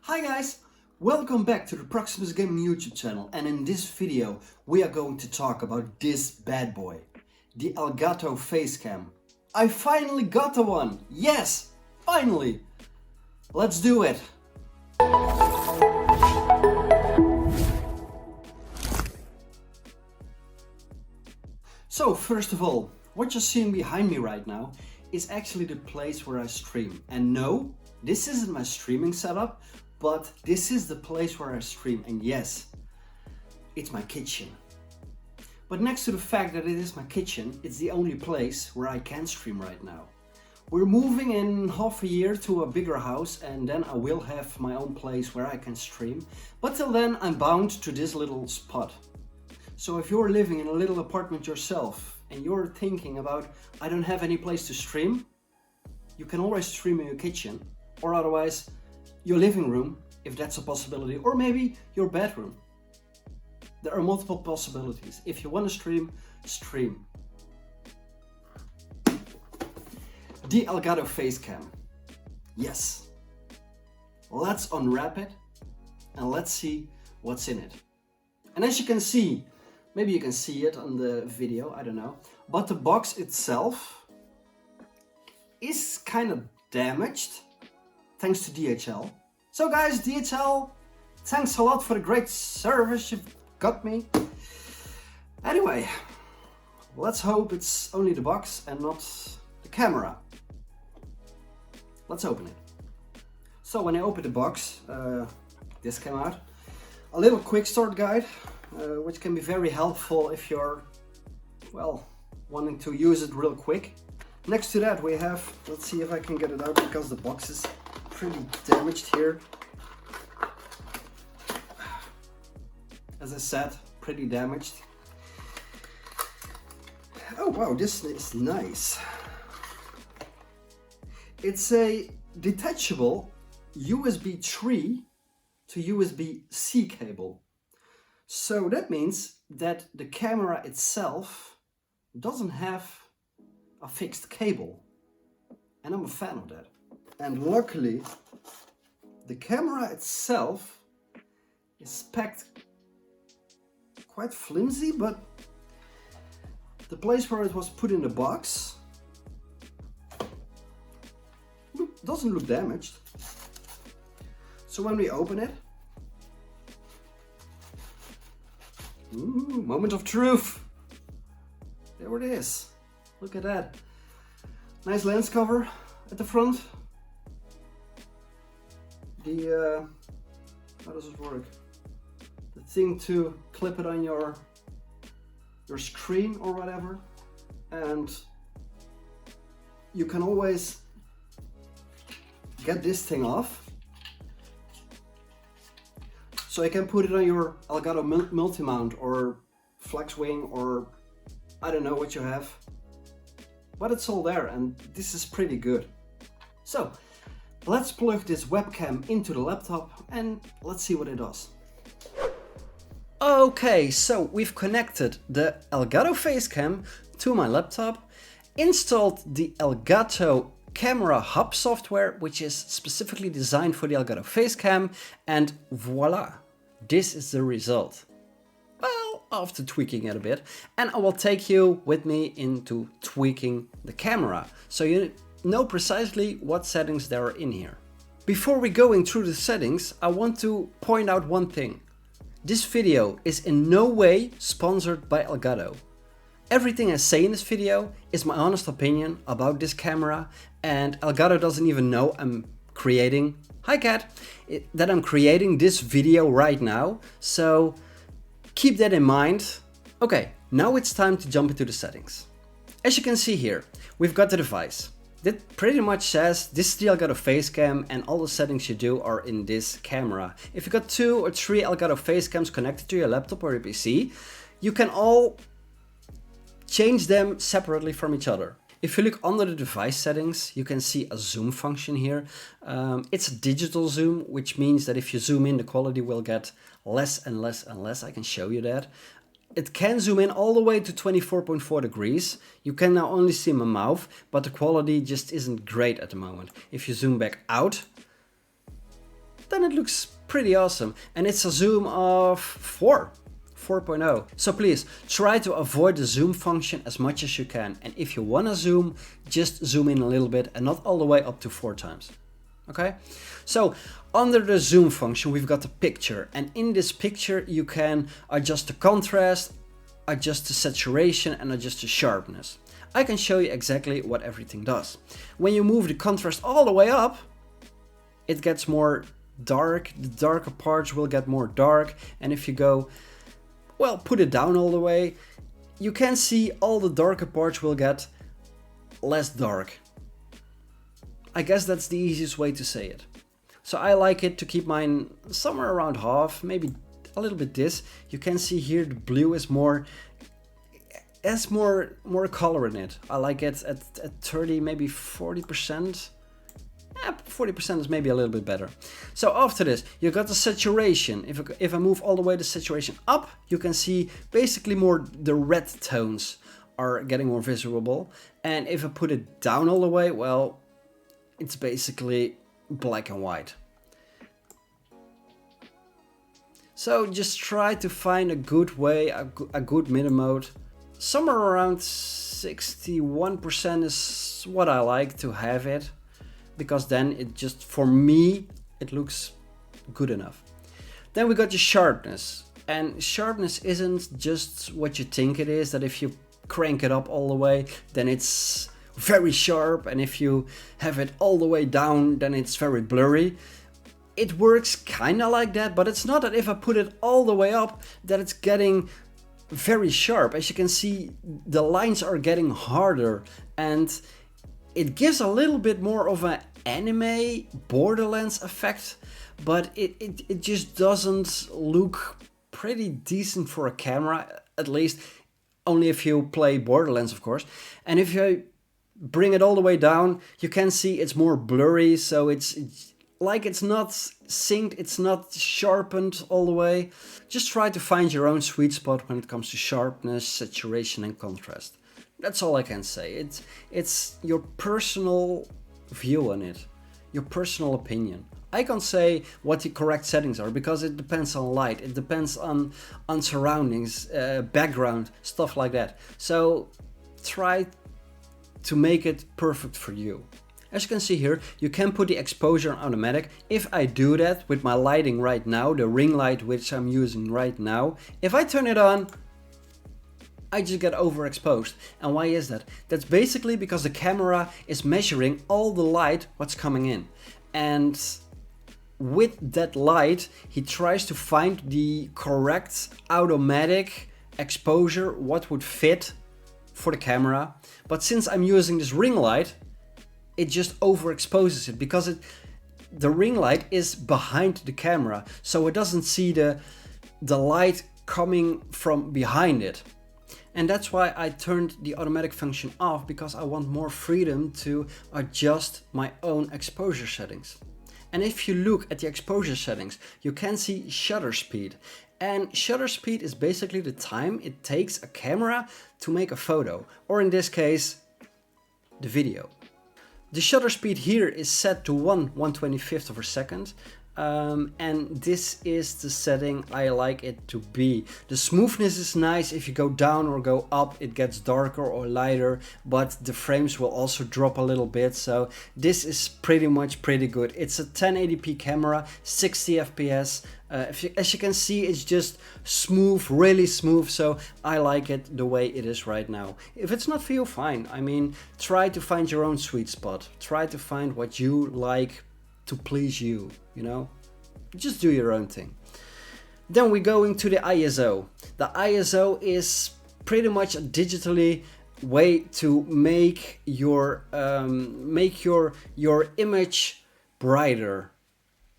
Hi guys, welcome back to the Proximus Gaming YouTube channel, and in this video we are going to talk about this bad boy, the Elgato Facecam. I finally got the one! Yes! Finally! Let's do it! So first of all, what you're seeing behind me right now is actually the place where I stream. And no, this isn't my streaming setup, but this is the place where I stream, and yes, it's my kitchen. But next to the fact that it is my kitchen, it's the only place where I can stream right now. We're moving in half a year to a bigger house, and then I will have my own place where I can stream. But till then, I'm bound to this little spot. So if you're living in a little apartment yourself and you're thinking about, I don't have any place to stream, you can always stream in your kitchen, or otherwise your living room, if that's a possibility, or maybe your bedroom. There are multiple possibilities. If you want to stream, stream. The Elgato Facecam. Yes. Let's unwrap it and let's see what's in it. And as you can see, maybe you can see it on the video, I don't know, but the box itself is kind of damaged, thanks to DHL. So guys, DHL, thanks a lot for the great service you've got me. Anyway, let's hope it's only the box and not the camera. Let's open it. So when I opened the box, this came out. A little quick start guide, which can be very helpful if you're, well, wanting to use it real quick. Next to that we have, let's see if I can get it out because the box is pretty damaged here. As I said, pretty damaged. Oh wow, this is nice. It's a detachable USB 3 to USB-C cable. So that means that the camera itself doesn't have a fixed cable. And I'm a fan of that. And luckily, the camera itself is packed quite flimsy, but the place where it was put in the box doesn't look damaged. So when we open it, ooh, moment of truth. There it is. Look at that. Nice lens cover at the front. How does it work? The thing to clip it on your screen or whatever, and you can always get this thing off, so you can put it on your Elgato multi-mount or flex wing, or I don't know what you have, but it's all there, and this is pretty good. So let's plug this webcam into the laptop and let's see what it does. Okay, so we've connected the Elgato Facecam to my laptop, installed the Elgato Camera Hub software, which is specifically designed for the Elgato Facecam, and voila, this is the result. Well, after tweaking it a bit, and I will take you with me into tweaking the camera, so you know precisely what settings there are in here. Before we going through the settings, I want to point out one thing. This video is in no way sponsored by Elgato. Everything I say in this video is my honest opinion about this camera, and Elgato doesn't even know I'm creating, hi cat, that I'm creating this video right now, so keep that in mind. Okay, now it's time to jump into the settings. As you can see here, we've got the device. That pretty much says this is the Elgato Facecam and all the settings you do are in this camera. If you've got 2 or 3 Elgato Facecams connected to your laptop or your PC, you can all change them separately from each other. If you look under the device settings, you can see a zoom function here. It's a digital zoom, which means that if you zoom in, the quality will get less and less and less. I can show you that. It can zoom in all the way to 24.4 degrees. You can now only see my mouth, but the quality just isn't great at the moment. If you zoom back out, then it looks pretty awesome. And it's a zoom of 4.0. So please try to avoid the zoom function as much as you can. And if you want to zoom, just zoom in a little bit and not all the way up to 4 times. Okay, so under the zoom function, we've got the picture, and in this picture, you can adjust the contrast, adjust the saturation, and adjust the sharpness. I can show you exactly what everything does. When you move the contrast all the way up, it gets more dark. The darker parts will get more dark. And if you go, well, put it down all the way, you can see all the darker parts will get less dark. I guess that's the easiest way to say it. So I like it to keep mine somewhere around half, maybe a little bit this. You can see here the blue is more, has more color in it. I like it at 30, maybe 40%. 40% is maybe a little bit better. So after this, you got the saturation. If I move all the way the saturation up, you can see basically more the red tones are getting more visible. And if I put it down all the way, well, it's basically black and white. So just try to find a good way, a good mid mode. Somewhere around 61% is what I like to have it, because then it just, for me, it looks good enough. Then we got the sharpness, and sharpness isn't just what you think it is, that if you crank it up all the way, then it's very sharp, and if you have it all the way down, then it's very blurry. It works kind of like that, but it's not that if I put it all the way up that it's getting very sharp. As you can see, the lines are getting harder, and it gives a little bit more of an anime Borderlands effect, but it just doesn't look pretty decent for a camera, at least only if you play Borderlands, of course. And if you bring it all the way down, you can see it's more blurry, so it's like it's not synced, it's not sharpened all the way. Just try to find your own sweet spot when it comes to sharpness, saturation, and contrast. That's all I can say. It's your personal view on it, your personal opinion. I can't say what the correct settings are because it depends on light, it depends on surroundings, background, stuff like that. So try to make it perfect for you. As you can see here, you can put the exposure on automatic. If I do that with my lighting right now, the ring light which I'm using right now, if I turn it on, I just get overexposed. And why is that? That's basically because the camera is measuring all the light what's coming in. And with that light, he tries to find the correct automatic exposure, what would fit for the camera. But since I'm using this ring light, it just overexposes it because the ring light is behind the camera, so it doesn't see the light coming from behind it. And that's why I turned the automatic function off, because I want more freedom to adjust my own exposure settings. And if you look at the exposure settings, you can see shutter speed. And shutter speed is basically the time it takes a camera to make a photo, or in this case, the video. The shutter speed here is set to 1/125th of a second. And this is the setting I like it to be. The smoothness is nice. If you go down or go up, it gets darker or lighter, but the frames will also drop a little bit. So this is pretty good. It's a 1080p camera, 60 FPS. As you can see, it's just smooth, really smooth. So I like it the way it is right now. If it's not for you, fine. I mean, try to find your own sweet spot. Try to find what you like to please you, you know? Just do your own thing. Then we're going to the ISO. The ISO is pretty much a digitally way to make your image brighter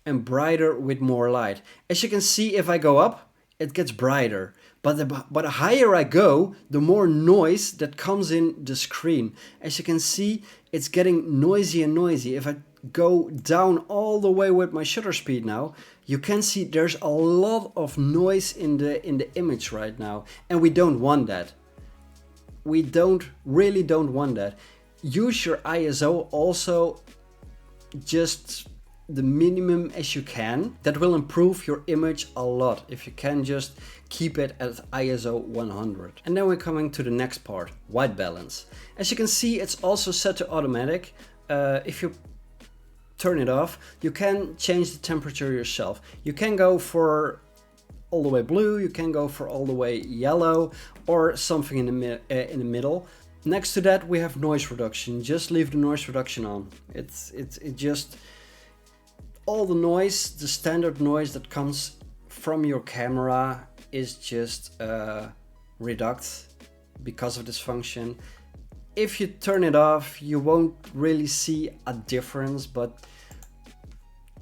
and brighter with more light. As you can see, if I go up, it gets brighter. But the higher I go, the more noise that comes in the screen. As you can see, it's getting noisy and noisy. If I go down all the way with my shutter speed now, you can see there's a lot of noise in the image right now, and we don't want that. We really don't want that. Use your ISO also just the minimum as you can. That will improve your image a lot if you can just keep it at ISO 100. And then we're coming to the next part, white balance. As you can see, it's also set to automatic. If you turn it off, you can change the temperature yourself. You can go for all the way blue, you can go for all the way yellow, or something in the middle. Next to that we have noise reduction. Just leave the noise reduction on. It just, all the noise, the standard noise that comes from your camera is just reduced because of this function. If you turn it off, you won't really see a difference, but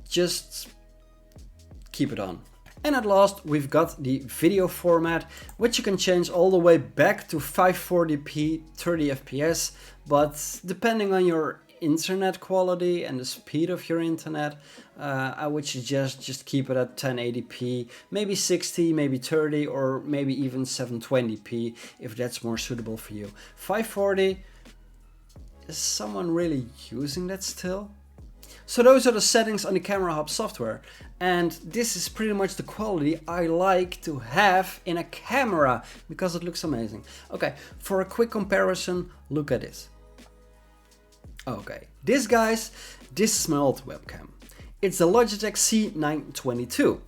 just keep it on. And at last, we've got the video format, which you can change all the way back to 540p 30 fps, but depending on your internet quality and the speed of your internet, I would suggest just keep it at 1080p, maybe 60, maybe 30, or maybe even 720p if that's more suitable for you. 540, is someone really using that still? So those are the settings on the Camera Hub software, and this is pretty much the quality I like to have in a camera because it looks amazing. Okay, for a quick comparison, look at this. Okay, this guys, this is my old webcam. It's the Logitech C922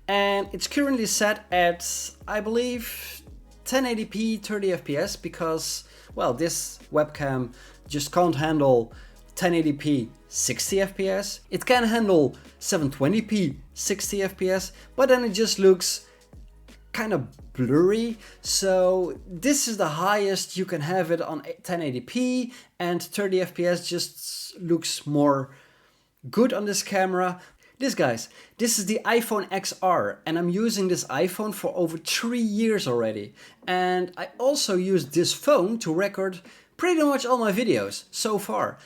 and it's currently set at, I believe, 1080p 30 fps because, well, this webcam just can't handle 1080p 60 fps. It can handle 720p 60 fps, but then it just looks kind of blurry. So this is the highest you can have it on 1080p, and 30 fps just looks more good on this camera. This is the iPhone XR, and I'm using this iPhone for over 3 years already. And I also use this phone to record pretty much all my videos so far.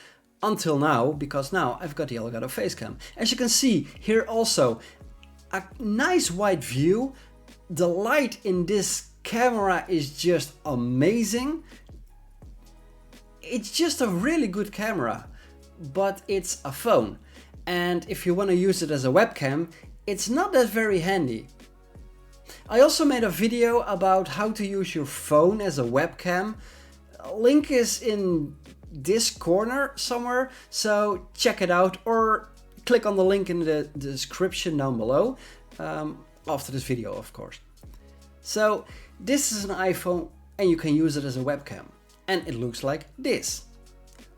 Until now, because now I've got the Elgato Facecam. As you can see here also, a nice wide view. The light in this camera is just amazing. It's just a really good camera, but it's a phone. And if you want to use it as a webcam, it's not that very handy. I also made a video about how to use your phone as a webcam. Link is in this corner somewhere, so check it out or click on the link in the description down below, after this video of course. So this is an iPhone and you can use it as a webcam, and it looks like this.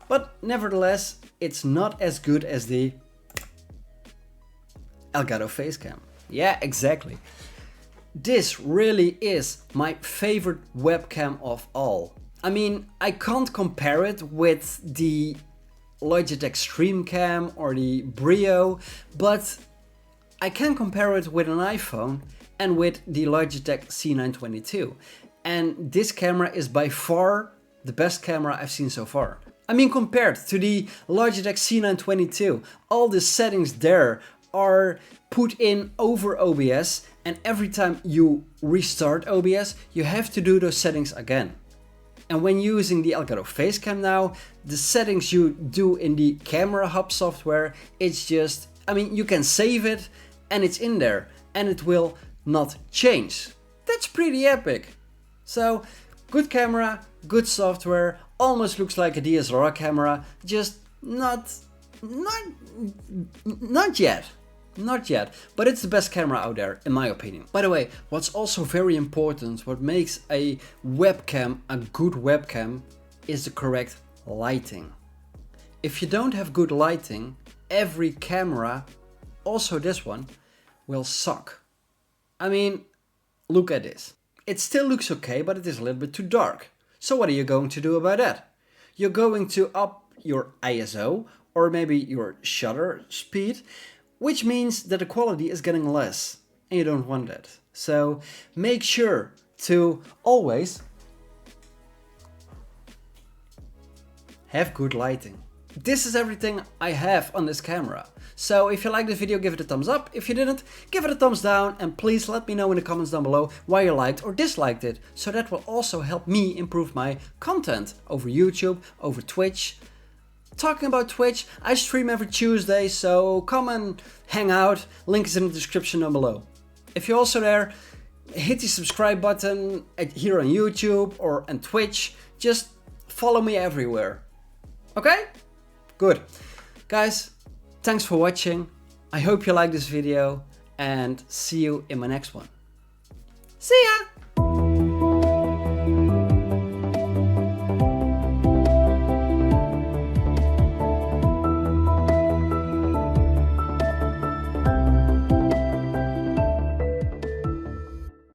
But nevertheless, it's not as good as the Elgato Facecam. Yeah, exactly. This really is my favorite webcam of all. I mean, I can't compare it with the Logitech StreamCam or the Brio, but I can compare it with an iPhone and with the Logitech C922. And this camera is by far the best camera I've seen so far. I mean, compared to the Logitech C922, all the settings there are put in over OBS, and every time you restart OBS, you have to do those settings again. And when using the Elgato Facecam now, the settings you do in the Camera Hub software, it's just, I mean, you can save it and it's in there and it will not change. That's pretty epic. So, good camera, good software, almost looks like a DSLR camera, just not yet. Not yet, but it's the best camera out there, in my opinion. By the way, what's also very important, what makes a webcam a good webcam, is the correct lighting. If you don't have good lighting, every camera, also this one, will suck. I mean, look at this. It still looks okay, but it is a little bit too dark. So what are you going to do about that? You're going to up your ISO, or maybe your shutter speed, which means that the quality is getting less, and you don't want that. So make sure to always have good lighting. This is everything I have on this camera. So if you liked this video, give it a thumbs up. If you didn't, give it a thumbs down, and please let me know in the comments down below why you liked or disliked it. So that will also help me improve my content over YouTube, over Twitch, talking about Twitch. I stream every Tuesday, so come and hang out. Link is in the description down below. If you're also there, hit the subscribe button here on YouTube or on Twitch. Just follow me everywhere. Okay? Good. Guys, thanks for watching. I hope you like this video and see you in my next one. See ya!